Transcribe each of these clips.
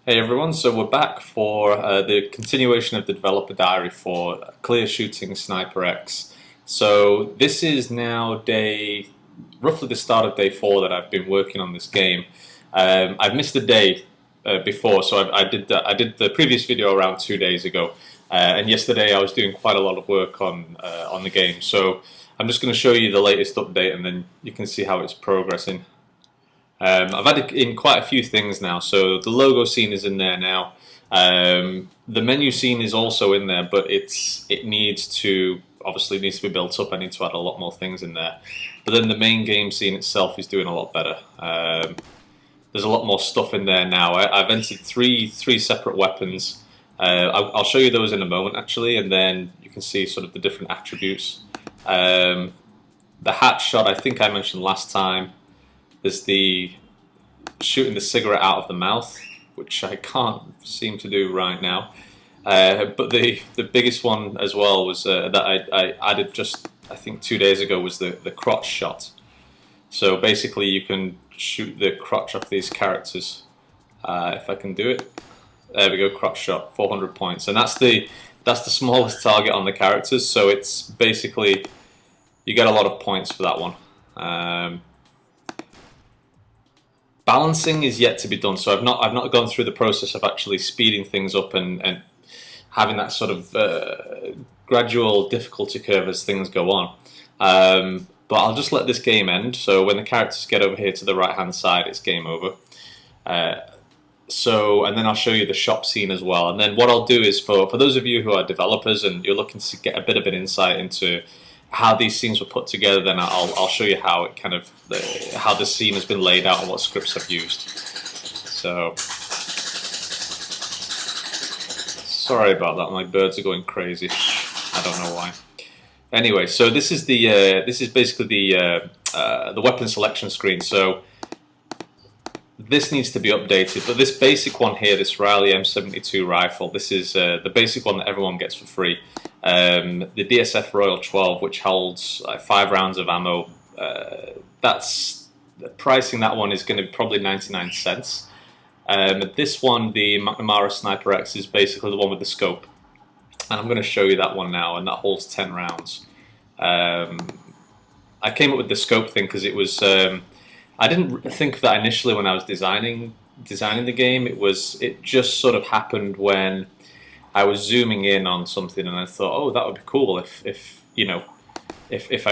Hey everyone, so we're back for the continuation of the developer diary for Clear Shooting Sniper X. So this is now roughly the start of day 4 that I've been working on this game. I've missed a day before, so I did the previous video around 2 days ago, and yesterday I was doing quite a lot of work on the game. So I'm just going to show you the latest update, and then you can see how it's progressing. I've added in quite a few things now, so the logo scene is in there now. The menu scene is also in there, but it needs to obviously needs to be built up. I need to add a lot more things in there. But then the main game scene itself is doing a lot better. There's a lot more stuff in there now. I've entered three separate weapons. I'll show you those in a moment actually, and then you can see sort of the different attributes. The hat shot I think I mentioned last time. There's the shooting the cigarette out of the mouth, which I can't seem to do right now. But the biggest one as well was that I added just I think 2 days ago was the crotch shot. So basically you can shoot the crotch off these characters. If I can do it, there we go, crotch shot, 400 points, and that's the smallest target on the characters. So it's basically you get a lot of points for that one. Balancing is yet to be done, so I've not gone through the process of actually speeding things up and having that sort of gradual difficulty curve as things go on. But I'll just let this game end. So when the characters get over here to the right hand side, it's game over. And then I'll show you the shop scene as well. And then what I'll do is for those of you who are developers and you're looking to get a bit of an insight into how these scenes were put together, then I'll show you how it kind of how the scene has been laid out and what scripts I've used. So sorry about that. My birds are going crazy. I don't know why. Anyway, so this is basically the weapon selection screen. So this needs to be updated, but this basic one here, this Riley M72 rifle, this is the basic one that everyone gets for free. The DSF Royal 12, which holds 5 rounds of ammo, that's pricing. That one is going to be probably 99 cents. This one, the McNamara Sniper X, is basically the one with the scope, and I'm going to show you that one now, and that holds 10 rounds. I came up with the scope thing because it was I didn't think of that initially when I was designing the game. It just sort of happened when I was zooming in on something, and I thought, oh, that would be cool if you know if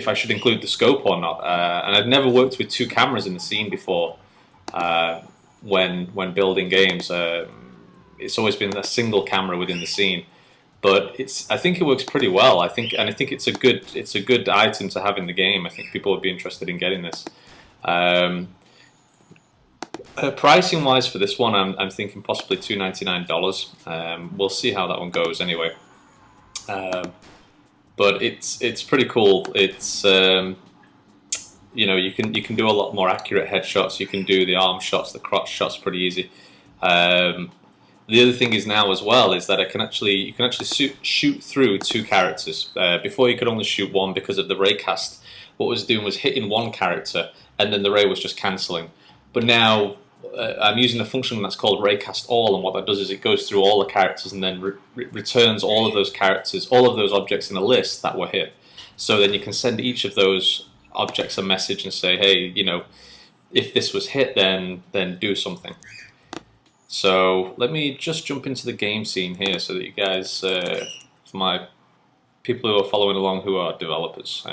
I should include the scope or not. And I'd never worked with 2 cameras in the scene before. When building games, it's always been a single camera within the scene. But I think it works pretty well. I think it's a good item to have in the game. I think people would be interested in getting this. Pricing wise for this one, I'm thinking possibly $299. We'll see how that one goes anyway. But it's pretty cool. It's you know, you can do a lot more accurate headshots. You can do the arm shots, the crotch shots pretty easy. The other thing is now as well is that you can actually shoot through 2 characters. Before you could only shoot one because of the raycast. What it was doing was hitting one character and then the ray was just cancelling. But now I'm using a function that's called raycast all, and what that does is it goes through all the characters and then returns all of those characters, all of those objects in a list that were hit. So then you can send each of those objects a message and say, hey, you know, if this was hit, then do something. So let me just jump into the game scene here so that you guys, for my people who are following along who are developers,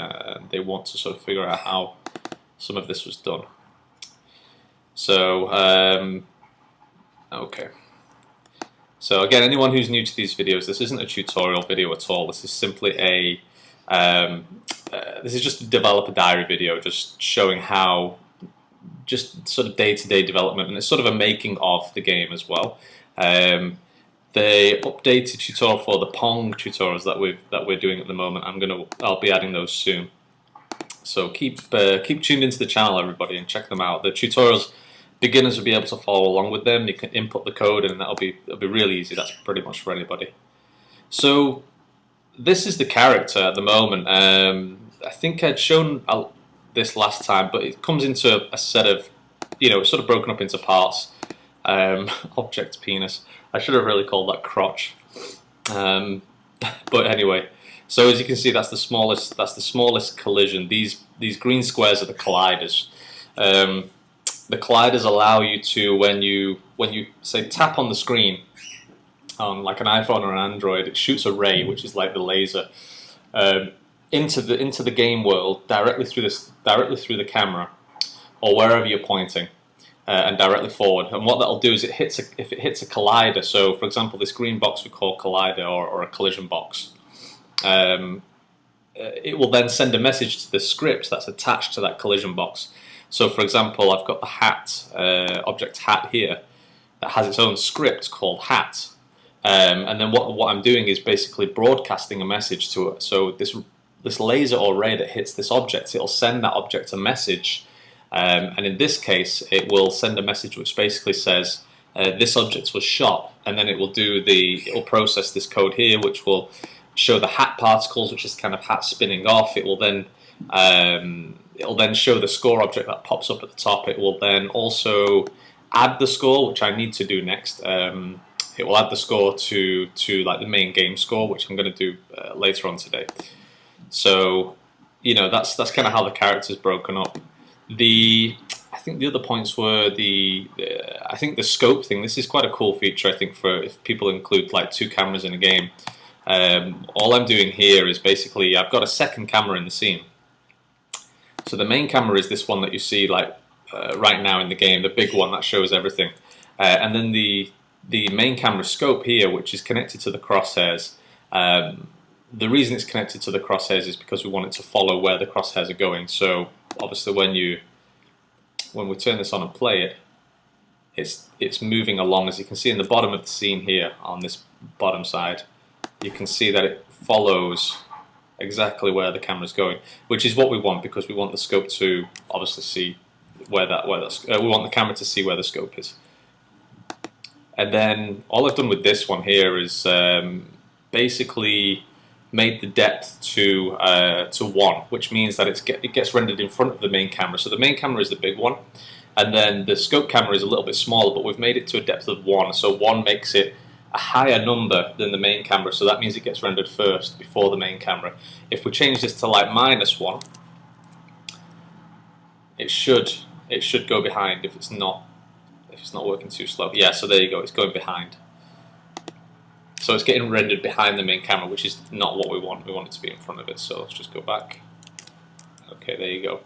they want to sort of figure out how some of this was done. So, okay. So again, anyone who's new to these videos, this isn't a tutorial video at all. This is simply this is just a developer diary video, just showing how, just sort of day-to-day development, and it's sort of a making of the game as well. The updated tutorial for the Pong tutorials that we're doing at the moment, I'll be adding those soon. So keep tuned into the channel, everybody, and check them out. The tutorials, beginners will be able to follow along with them. You can input the code, and it'll be really easy. That's pretty much for anybody. So this is the character at the moment. I think I'd shown this last time, but it comes into a set of, you know, it's sort of broken up into parts. Object penis. I should have really called that crotch. But anyway, so as you can see, that's the smallest. That's the smallest collision. These green squares are the colliders. The colliders allow you to, when you say tap on the screen on like an iPhone or an Android, it shoots a ray, which is like the laser, into the game world directly through the camera or wherever you're pointing, and directly forward. And what that'll do is if it hits a collider. So for example, this green box we call collider or a collision box. It will then send a message to the script that's attached to that collision box. So for example, I've got the hat, object hat here, that has its own script called hat. And then what I'm doing is basically broadcasting a message to it. So this laser or ray that hits this object, it'll send that object a message. And in this case, it will send a message which basically says, this object was shot, and then it will process this code here, which will show the hat particles, which is kind of hat spinning off. It will then show the score object that pops up at the top. It will then also add the score, which I need to do next. It will add the score to like the main game score, which I'm going to do later on today. So that's kind of how the character's broken up. I think the other points were I think the scope thing. This is quite a cool feature, I think, for if people include like 2 cameras in a game. All I'm doing here is basically I've got a second camera in the scene. So the main camera is this one that you see like right now in the game, the big one that shows everything, and then the main camera scope here, which is connected to the crosshairs. The reason it's connected to the crosshairs is because we want it to follow where the crosshairs are going. So obviously when we turn this on and play it, it's moving along. As you can see in the bottom of the scene here on this bottom side, you can see that it follows exactly where the camera's going, which is what we want, because we want the scope to obviously see we want the camera to see where the scope is. And then all I've done with this one here is basically made the depth to 1, which means that it gets rendered in front of the main camera. So the main camera is the big one, and then the scope camera is a little bit smaller, but we've made it to a depth of 1. So 1 makes it a higher number than the main camera, so that means it gets rendered first before the main camera. If we change this to like -1, it should go behind if it's not working too slow. Yeah, so there you go, it's going behind. So it's getting rendered behind the main camera, which is not what we want. We want it to be in front of it. So let's just go back. Okay, there you go.